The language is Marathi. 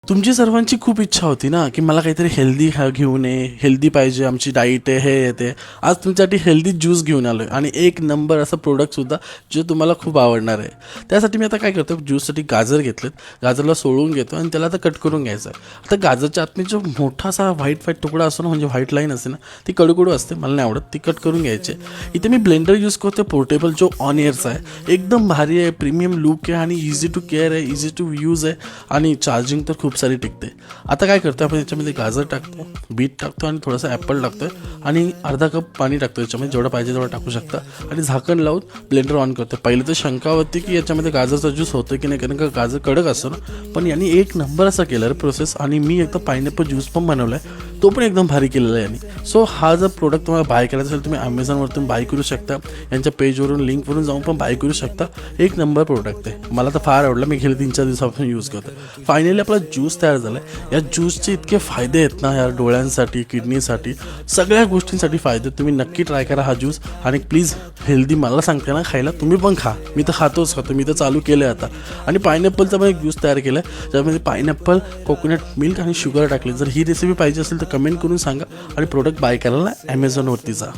तुमची सर्वांची खूप इच्छा होती ना, की मला काहीतरी हेल्दी घेऊन ये, हेल्दी पाहिजे, आमची डाईट आहे, हे आहे ते. आज तुमच्यासाठी हेल्दी ज्यूस घेऊन आलो आहे आणि एक नंबर असं प्रोडक्टसुद्धा जे तुम्हाला खूप आवडणार आहे. त्यासाठी मी आता काय करतो, ज्यूससाठी गाजर घेतलेत, गाजरला सोलून घेतो आणि त्याला आता कट करून घ्यायचं आहे. आता गाजरच्या आतमध्ये जो मोठासा व्हाईट तुकडा असतो ना, म्हणजे व्हाईट लाईन असते ना, ती कडूकडू असते, मला नाही आवडत, ती कट करून घ्यायची. इथे मी ब्लेंडर यूज करतो, पोर्टेबल जो ऑन एअरचा आहे, एकदम भारी आहे, प्रीमियम लुक आहे आणि इझी टू केअर आहे, इझी टू यूज आहे आणि चार्जिंग तर खूप सारी टिकते. आता काय करतो, आपण याच्यामध्ये गाजर टाकतो, बीट टाकतो आणि थोडासा ॲपल टाकतो आणि अर्धा कप पाणी टाकतो. याच्यामध्ये जेवढं पाहिजे तेवढं टाकू शकता आणि झाकण लावून ब्लेंडर ऑन करतो. पहिले तर शंका होती की याच्यामध्ये गाजरचा ज्यूस होतो की नाही, कारण का गाजर कडक असतो ना, पण यांनी एक नंबर असा केला रे प्रोसेस. आणि मी एकदा पायनॅपल ज्यूस पण बनवला आहे, तो पण एकदम भारी केलेला आहे यांनी. सो हा जर प्रोडक्ट तुम्हाला बाय करायचा असेल, तुम्ही अमेझॉनवरतून बाय करू शकता, यांच्या पेजवरून लिंकवरून जाऊन पण बाय करू शकता. एक नंबर प्रोडक्ट आहे, मला तर फार आवडला. मी गेले 3-4 दिवसापासून यूज करतो. फायनली आपला ज्यूस तयार झाला आहे. या ज्यूसचे इतके फायदे आहेत ना यार, डोळ्यांसाठी, किडनीसाठी, सगळ्या गोष्टींसाठी फायदे. तुम्ही नक्की ट्राय करा हा ज्यूस आणि प्लीज हेल्दी मला सांगते ना खायला, तुम्ही पण खा. मी तर खातो, मी तर चालू केलं आहे आता. आणि पायनॅपलचा पण एक ज्यूस तयार केला आहे, ज्यामध्ये पायनॅपल, कोकोनट मिल्क आणि शुगर टाकले. जर ही रेसिपी पाहिजे असेल तर कमेंट करून सांगा आणि प्रोडक्ट बाय करायला ॲमेझॉनवरती जा.